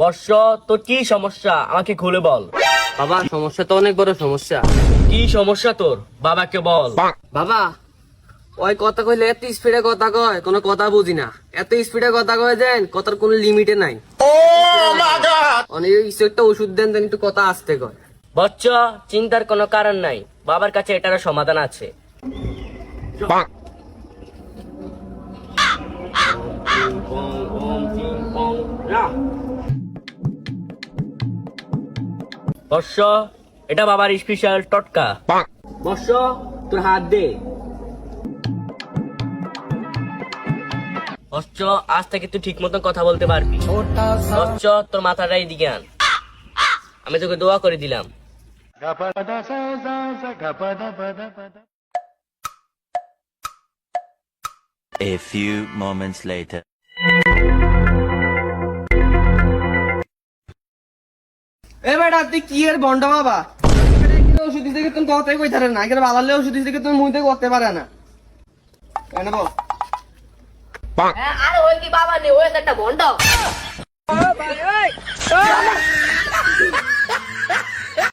বর্ষ, তোর কি সমস্যা আমাকে খুলে বল। বাবা সমস্যা তো অনেক বড় সমস্যা। কি সমস্যা তোর, বাবাকে বল। বাবা ওই কথা কইলে এত স্পিডে কথা কয়, কোনো কথা বুঝি না। এত স্পিডে কথা কয় দেন, কথার কোনো লিমিটে নাই। অনেক কিছু একটা ওষুধ দেন দেন, একটু কথা আসতে কয়। বচ্চ, চিন্তার কোনো কারণ নাই, বাবার কাছে এটার সমাধান আছে। বর্ষ, এটা বাবার স্পেশাল টটকা। বর্ষ, তোর হাত দে। বর্ষ, আজ থেকে তুই ঠিক মতন কথা বলতে পারবি। বর্ষ, তোর মাথাটা এদিকে আন, আমি তোকে দোয়া করে দিলাম। A few moments later. এ বেটা তুই কি এর বন্ড বাবা? ওষুধ দিতে তুমি কথাই কই থারে না, এখানে বালালে ওষুধ দিতে তুমি মুই থেকে করতে পারে না। কেন বল? আরে ওই কি বাবা নেই, ওই